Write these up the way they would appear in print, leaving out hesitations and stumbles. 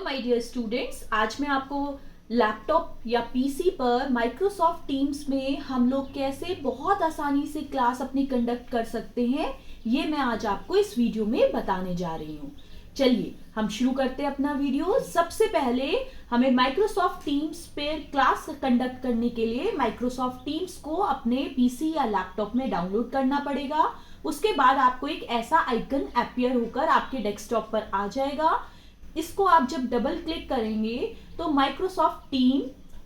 My dear students, आज मैं आपको लैपटॉप या पीसी पर माइक्रोसॉफ्ट टीम्स में हम लोग कैसे बहुत आसानी से क्लास अपनी कंडक्ट कर सकते हैं, ये मैं आज आपको इस वीडियो में बताने जा रही हूँ। चलिए हम शुरू करते हैं अपना वीडियो। सबसे पहले हमें माइक्रोसॉफ्ट टीम्स पे क्लास कंडक्ट करने के लिए माइक्रोसॉफ्ट टीम्स को अपने पीसी या लैपटॉप में डाउनलोड करना पड़ेगा। उसके बाद आपको एक ऐसा आइकन अपीयर होकर आपके डेस्कटॉप पर आ जाएगा। इसको आप जब डबल क्लिक करेंगे तो माइक्रोसॉफ्ट टीम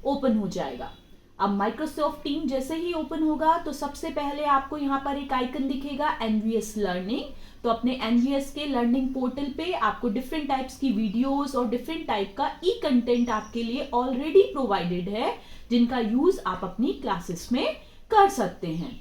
ओपन हो जाएगा। अब माइक्रोसॉफ्ट टीम जैसे ही ओपन होगा तो सबसे पहले आपको यहाँ पर एक आइकन दिखेगा एनवीएस लर्निंग। तो अपने एनवीएस के लर्निंग पोर्टल पे आपको डिफरेंट टाइप्स की वीडियोस और डिफरेंट टाइप का ई कंटेंट आपके लिए ऑलरेडी प्रोवाइडेड है, जिनका यूज आप अपनी क्लासेस में कर सकते हैं।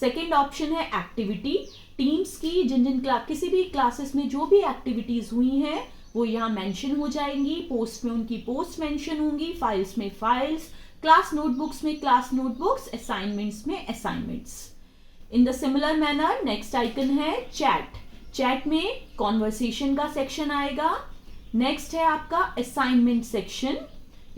सेकेंड ऑप्शन है एक्टिविटी। टीम्स की जिन किसी भी क्लासेस में जो भी एक्टिविटीज हुई हैं वो यहाँ मेंशन हो जाएंगी। पोस्ट में उनकी पोस्ट मेंशन होंगी, फाइल्स में फाइल्स, क्लास नोटबुक्स में क्लास नोटबुक्स, असाइनमेंट्स में assignments. In the similar manner next icon है चैट। चैट में कॉन्वर्सेशन का सेक्शन आएगा। नेक्स्ट है आपका असाइनमेंट सेक्शन।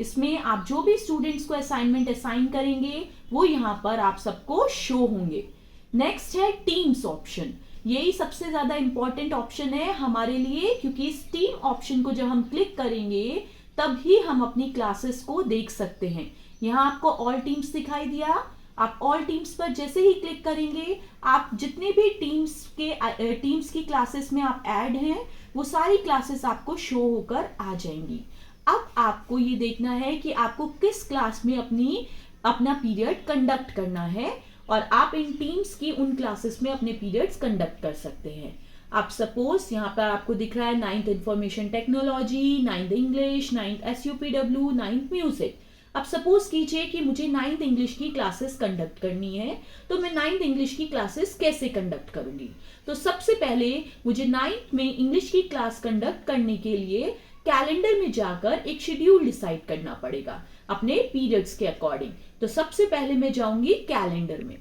इसमें आप जो भी स्टूडेंट्स को असाइनमेंट असाइन करेंगे वो यहाँ पर आप सबको शो होंगे। नेक्स्ट है टीम्स ऑप्शन। यही सबसे ज्यादा इंपॉर्टेंट ऑप्शन है हमारे लिए, क्योंकि इस टीम ऑप्शन को जब हम क्लिक करेंगे तभी हम अपनी क्लासेस को देख सकते हैं। यहाँ आपको ऑल टीम्स दिखाई दिया। आप ऑल टीम्स पर जैसे ही क्लिक करेंगे आप जितने भी टीम्स की क्लासेस में आप ऐड हैं वो सारी क्लासेस आपको शो होकर आ जाएंगी। अब आपको ये देखना है कि आपको किस क्लास में अपना पीरियड कंडक्ट करना है और आप इन टीम्स की उन क्लासेस में अपने पीरियड्स कंडक्ट कर सकते हैं। आप सपोज यहाँ पर आपको दिख रहा है 9th information technology, 9th English, 9th SUPW, 9th music. अब सपोज कीजिए कि मुझे 9th इंग्लिश की क्लासेस कंडक्ट करनी है, तो मैं 9th इंग्लिश की क्लासेस कैसे कंडक्ट करूंगी? तो सबसे पहले मुझे 9th में इंग्लिश की क्लास कंडक्ट करने के लिए कैलेंडर में जाकर एक शेड्यूल डिसाइड करना पड़ेगा अपने पीरियड्स के अकॉर्डिंग। तो सबसे पहले मैं जाऊंगी कैलेंडर में।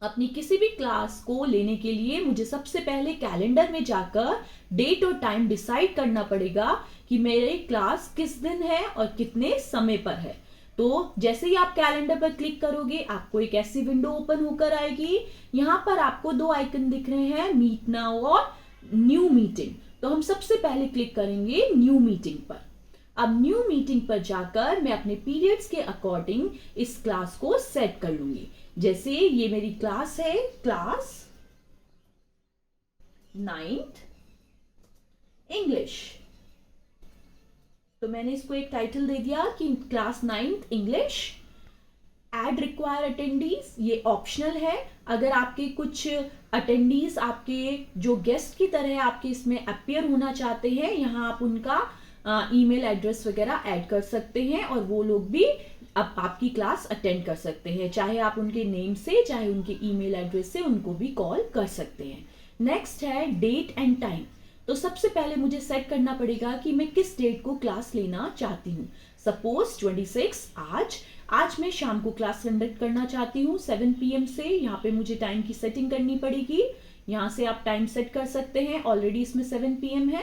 अपनी किसी भी क्लास को लेने के लिए मुझे सबसे पहले कैलेंडर में जाकर डेट और टाइम डिसाइड करना पड़ेगा कि मेरी क्लास किस दिन है और कितने समय पर है। तो जैसे ही आप कैलेंडर पर क्लिक करोगे आपको एक ऐसी विंडो ओपन होकर आएगी। यहाँ पर आपको दो आइकन दिख रहे हैं, मीट नाउ और न्यू मीटिंग। तो हम सबसे पहले क्लिक करेंगे न्यू मीटिंग पर। अब न्यू मीटिंग पर जाकर मैं अपने पीरियड्स के अकॉर्डिंग इस क्लास को सेट कर लूंगी। जैसे ये मेरी क्लास है, क्लास 9th इंग्लिश। तो मैंने इसको एक टाइटल दे दिया कि class 9th English. Add require attendees, ये ऑप्शनल है। अगर आपके कुछ अटेंडीज आपके जो गेस्ट की तरह आपके इसमें अपीयर होना चाहते हैं, यहाँ आप उनका ईमेल एड्रेस वगैरह ऐड कर सकते हैं और वो लोग भी अब आपकी क्लास अटेंड कर सकते हैं। चाहे आप उनके नेम से चाहे उनके ईमेल एड्रेस से उनको भी कॉल कर सकते हैं। नेक्स्ट है डेट एंड टाइम। तो सबसे पहले मुझे सेट करना पड़ेगा कि मैं किस डेट को क्लास लेना चाहती हूँ। सपोज 26 आज मैं शाम को क्लास कंडक्ट करना चाहती हूँ 7 PM से। यहाँ पे मुझे टाइम की सेटिंग करनी पड़ेगी। यहाँ से आप टाइम सेट कर सकते हैं। ऑलरेडी इसमें 7 PM है,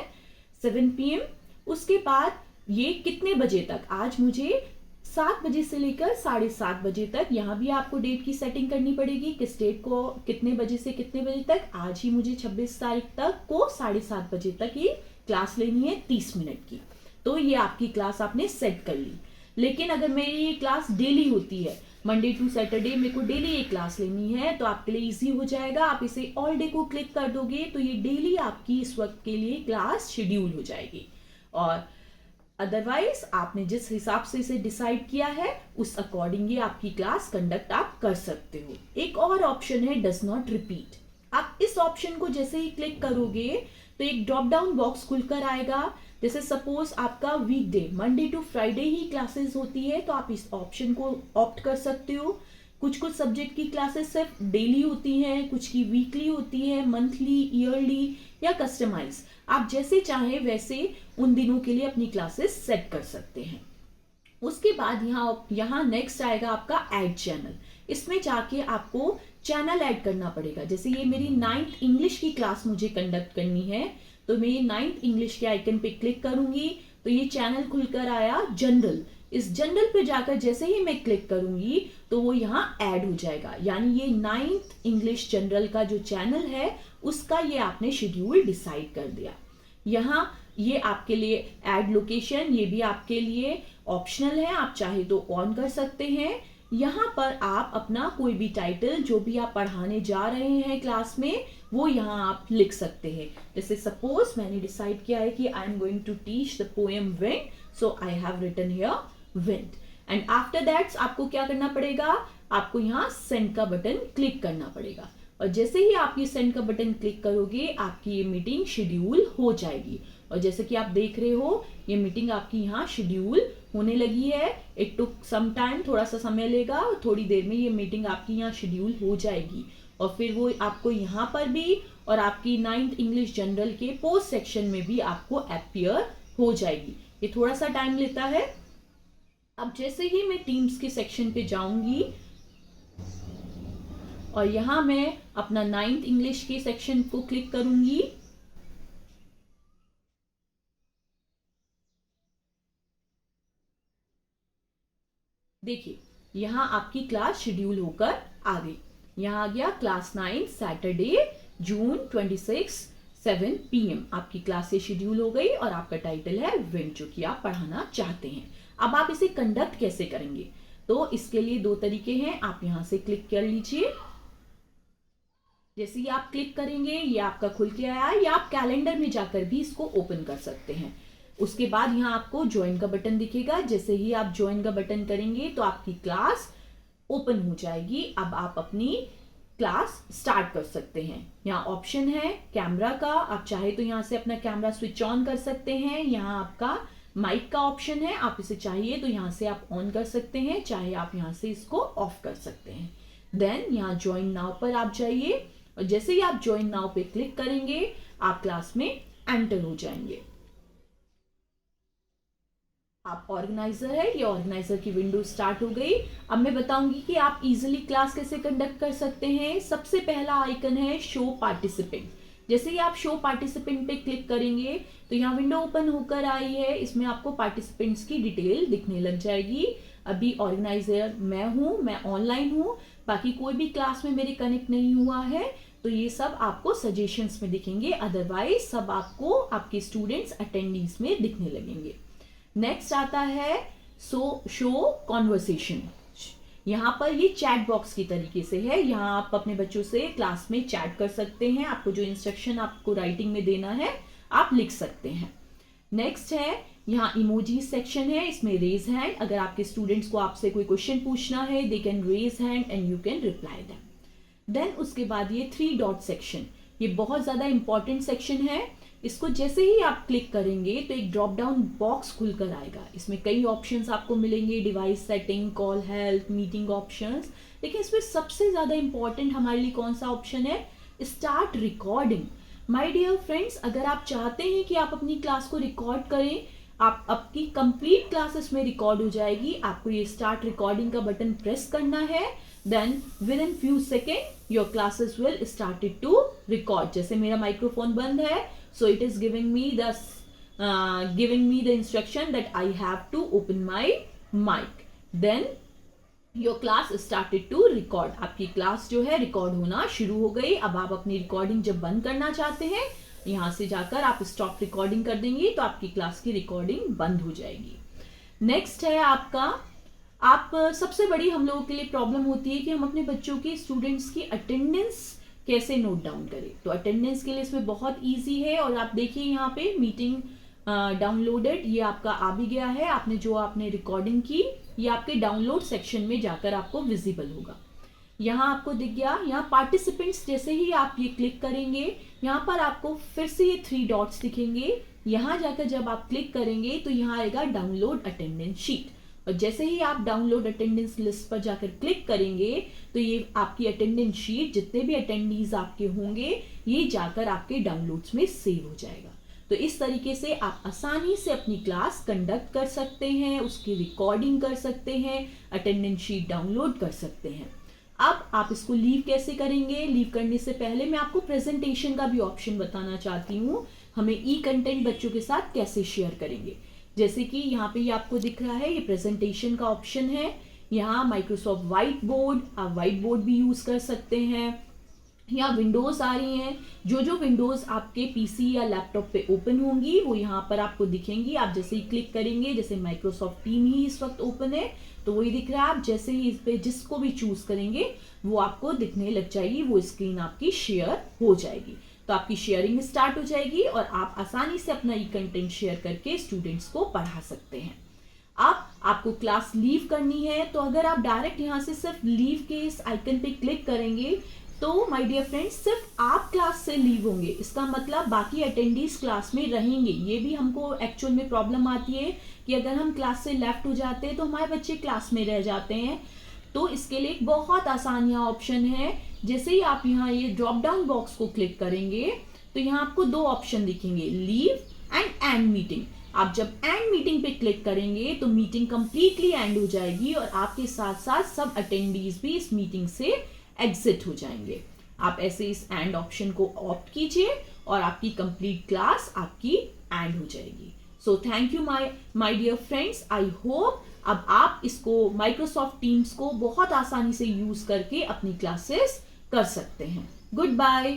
7 PM। उसके बाद ये कितने बजे तक, आज मुझे 7 बजे से लेकर 7:30 बजे तक, यहाँ भी आपको डेट की सेटिंग करनी पड़ेगी। किस डेट को कितने बजे से कितने बजे तक। आज ही मुझे 26 तारीख तक को 7:30 बजे तक ये क्लास लेनी है 30 मिनट की। तो ये आपकी क्लास आपने सेट कर ली। लेकिन अगर मेरी ये क्लास डेली होती है, मंडे टू सैटरडे मेरे को डेली ये क्लास लेनी है, तो आपके लिए इजी हो जाएगा। आप इसे ऑल डे को क्लिक कर दोगे तो ये डेली आपकी इस वक्त के लिए क्लास शेड्यूल हो जाएगी। और अदरवाइज आपने जिस हिसाब से इसे डिसाइड किया है उस अकॉर्डिंग ही आपकी क्लास कंडक्ट आप कर सकते हो। एक और ऑप्शन है डज नॉट रिपीट। आप इस ऑप्शन को जैसे ही क्लिक करोगे तो एक ड्रॉप डाउन बॉक्स खुलकर आएगा। जैसे सपोज आपका वीकडे मंडे टू फ्राइडे ही क्लासेस होती है तो आप इस ऑप्शन को ऑप्ट कर सकते हो। कुछ सब्जेक्ट की क्लासेस सिर्फ डेली होती हैं, कुछ की वीकली होती है, मंथली, ईयरली या कस्टमाइज। आप जैसे चाहें वैसे उन दिनों के लिए अपनी क्लासेस सेट कर सकते हैं। उसके बाद यहाँ नेक्स्ट आएगा आपका ऐड चैनल। इसमें जाके आपको चैनल ऐड करना पड़ेगा। जैसे ये मेरी 9th इंग्लिश की क्लास मुझे कंडक्ट करनी है तो मैं 9th इंग्लिश के आइकन पे क्लिक करूंगी तो ये चैनल खुलकर आया जनरल। इस जनरल पे जाकर जैसे ही मैं क्लिक करूंगी तो वो यहाँ ऐड हो जाएगा, यानी ये 9th इंग्लिश जनरल का जो चैनल है उसका ये आपने शेड्यूल डिसाइड कर दिया। यहाँ ये आपके लिए ऐड लोकेशन, ये भी आपके लिए ऑप्शनल है, आप चाहे तो ऑन कर सकते हैं। यहाँ पर आप अपना कोई भी टाइटल जो भी आप पढ़ाने जा रहे हैं क्लास में वो यहाँ आप लिख सकते हैं। जैसे सपोज मैंने डिसाइड किया है कि I am going to teach the poem wind, so I have written here wind. And after that आपको क्या करना पड़ेगा, आपको यहाँ सेंड का बटन क्लिक करना पड़ेगा। और जैसे ही आप ये सेंड का बटन क्लिक करोगे आपकी ये मीटिंग शेड्यूल हो जाएगी। और जैसे कि आप देख रहे हो ये मीटिंग आपकी यहाँ शेड्यूल होने लगी है। इट टुक सम टाइम, थोड़ा सा समय लेगा, थोड़ी देर में ये मीटिंग आपकी यहाँ शेड्यूल हो जाएगी। और फिर वो आपको यहाँ पर भी और आपकी 9th इंग्लिश जनरल के पोस्ट सेक्शन में भी आपको अपीयर हो जाएगी। ये थोड़ा सा टाइम लेता है। अब जैसे ही मैं टीम्स के सेक्शन पे जाऊंगी और यहाँ मैं अपना 9th इंग्लिश के सेक्शन को क्लिक करूंगी, देखिए यहाँ आपकी क्लास शेड्यूल होकर आ गई। यहाँ आ गया क्लास 9 सैटरडे जून 26 7 PM आपकी क्लास से शेड्यूल हो गई और आपका टाइटल है विंड, जो कि आप पढ़ाना चाहते हैं। अब आप इसे कंडक्ट कैसे करेंगे, तो इसके लिए दो तरीके हैं। आप यहाँ से क्लिक कर लीजिए, जैसे ही आप क्लिक करेंगे ये आपका खुल के आया, या आप कैलेंडर में जाकर भी इसको ओपन कर सकते हैं। उसके बाद यहाँ आपको ज्वाइन का बटन दिखेगा, जैसे ही आप ज्वाइन का बटन करेंगे तो आपकी क्लास ओपन हो जाएगी। अब आप अपनी क्लास स्टार्ट कर सकते हैं। यहाँ ऑप्शन है कैमरा का, आप चाहे तो यहाँ से अपना कैमरा स्विच ऑन कर सकते हैं। यहाँ आपका माइक का ऑप्शन है, आप इसे चाहिए तो यहाँ से आप ऑन कर सकते हैं, चाहे आप यहाँ से इसको ऑफ कर सकते हैं। देन यहाँ ज्वाइन नाउ पर आप जाइए और जैसे ही आप ज्वाइन नाउ पे क्लिक करेंगे आप क्लास में एंटर हो जाएंगे। आप ऑर्गेनाइजर है, ये ऑर्गेनाइजर की विंडो स्टार्ट हो गई। अब मैं बताऊंगी कि आप इजीली क्लास कैसे कंडक्ट कर सकते हैं। सबसे पहला आइकन है शो पार्टिसिपेंट। जैसे ही आप शो पार्टिसिपेंट पे क्लिक करेंगे तो यहाँ विंडो ओपन होकर आई है, इसमें आपको पार्टिसिपेंट्स की डिटेल दिखने लग जाएगी। अभी ऑर्गेनाइजर मैं हूँ, मैं ऑनलाइन हूँ, बाकी कोई भी क्लास में मेरे कनेक्ट नहीं हुआ है, तो ये सब आपको सजेशंस में दिखेंगे, अदरवाइज सब आपको आपके स्टूडेंट्स अटेंडीज में दिखने लगेंगे। नेक्स्ट आता है शो कॉन्वर्सेशन। यहाँ पर ये चैट बॉक्स की तरीके से है, यहाँ आप अपने बच्चों से क्लास में चैट कर सकते हैं। आपको जो इंस्ट्रक्शन आपको राइटिंग में देना है आप लिख सकते हैं। नेक्स्ट है यहाँ इमोजी सेक्शन है, इसमें रेज हैंड, अगर आपके स्टूडेंट्स को आपसे कोई क्वेश्चन पूछना है they can raise hand and you can reply them. Then उसके बाद ये 3 डॉट सेक्शन, ये बहुत ज्यादा इंपॉर्टेंट सेक्शन है। इसको जैसे ही आप क्लिक करेंगे तो एक ड्रॉप डाउन बॉक्स खुलकर आएगा, इसमें कई ऑप्शंस आपको मिलेंगे, device setting, call help, meeting options. लेकिन इसमें सबसे ज्यादा इंपॉर्टेंट हमारे लिए कौन सा ऑप्शन है, start recording. My dear friends, अगर आप चाहते हैं कि आप अपनी क्लास को रिकॉर्ड करें, आप आपकी कंप्लीट क्लासेस में रिकॉर्ड हो जाएगी, आपको ये स्टार्ट रिकॉर्डिंग का बटन प्रेस करना है। Then within few second your classes will started to record. जैसे मेरा माइक्रोफोन बंद है, so it is giving me the instruction that I have to open my mic. Then your class started to record. आपकी class जो है record होना शुरू हो गई। अब आप अपनी रिकॉर्डिंग जब बंद करना चाहते हैं यहाँ से जाकर आप स्टॉप रिकॉर्डिंग कर देंगे तो आपकी क्लास की रिकॉर्डिंग बंद हो जाएगी। नेक्स्ट है आपका, आप सबसे बड़ी हम लोगों के लिए प्रॉब्लम होती है कि हम अपने बच्चों की, स्टूडेंट्स की अटेंडेंस कैसे नोट डाउन करें। तो अटेंडेंस के लिए इसमें बहुत इजी है, और आप देखिए यहाँ पे मीटिंग डाउनलोडेड, ये आपका आ भी गया है। आपने जो आपने रिकॉर्डिंग की ये आपके डाउनलोड सेक्शन में जाकर आपको विजिबल होगा। यहाँ आपको दिख गया, यहाँ पार्टिसिपेंट्स, जैसे ही आप ये क्लिक करेंगे यहाँ पर आपको फिर से ये 3 डॉट्स दिखेंगे। यहाँ जाकर जब आप क्लिक करेंगे तो यहाँ आएगा डाउनलोड अटेंडेंस शीट, और जैसे ही आप डाउनलोड अटेंडेंस लिस्ट पर जाकर क्लिक करेंगे तो ये आपकी अटेंडेंस शीट, जितने भी अटेंडीज आपके होंगे, ये जाकर आपके डाउनलोड्स में सेव हो जाएगा। तो इस तरीके से आप आसानी से अपनी क्लास कंडक्ट कर सकते हैं, उसकी रिकॉर्डिंग कर सकते हैं, अटेंडेंस शीट डाउनलोड कर सकते हैं। अब आप इसको लीव कैसे करेंगे, लीव करने से पहले मैं आपको प्रेजेंटेशन का भी ऑप्शन बताना चाहती हूँ। हमें ई कंटेंट बच्चों के साथ कैसे शेयर करेंगे। जैसे कि यहाँ पे ये आपको दिख रहा है, ये प्रेजेंटेशन का ऑप्शन है। यहाँ माइक्रोसॉफ्ट व्हाइट बोर्ड, आप व्हाइट बोर्ड भी यूज कर सकते हैं। यहाँ विंडोज आ रही हैं, जो जो विंडोज आपके पीसी या लैपटॉप पे ओपन होंगी वो यहाँ पर आपको दिखेंगी। आप जैसे ही क्लिक करेंगे, जैसे माइक्रोसॉफ्ट टीम ही इस वक्त ओपन है तो वही दिख रहा है, आप जैसे ही इस पे जिसको भी चूज करेंगे वो आपको दिखने लग जाएगी, वो स्क्रीन आपकी शेयर हो जाएगी। तो आपकी शेयरिंग स्टार्ट हो जाएगी और आप आसानी से अपना ये कंटेंट शेयर करके स्टूडेंट्स को पढ़ा सकते हैं। आपको क्लास लीव करनी है तो अगर आप डायरेक्ट यहाँ से सिर्फ लीव के इस आइकन पे क्लिक करेंगे तो माय डियर फ्रेंड्स सिर्फ आप क्लास से लीव होंगे, इसका मतलब बाकी अटेंडीज क्लास में रहेंगे। ये भी हमको एक्चुअल में प्रॉब्लम आती है कि अगर हम क्लास से लेफ्ट हो जाते हैं तो हमारे बच्चे क्लास में रह जाते हैं। तो इसके लिए एक बहुत आसान यहाँ ऑप्शन है। जैसे ही आप यहाँ ये ड्रॉप डाउन बॉक्स को क्लिक करेंगे तो यहाँ आपको दो ऑप्शन दिखेंगे, लीव एंड मीटिंग। आप जब एंड मीटिंग पे क्लिक करेंगे तो मीटिंग कंप्लीटली एंड हो जाएगी और आपके साथ साथ सब अटेंडीज भी इस मीटिंग से एग्जिट हो जाएंगे। आप ऐसे इस एंड ऑप्शन को ऑप्ट कीजिए और आपकी कंप्लीट क्लास आपकी एंड हो जाएगी। So thank you my dear friends, I hope अब आप इसको माइक्रोसॉफ्ट टीम्स को बहुत आसानी से यूज करके अपनी क्लासेस कर सकते हैं। Good bye.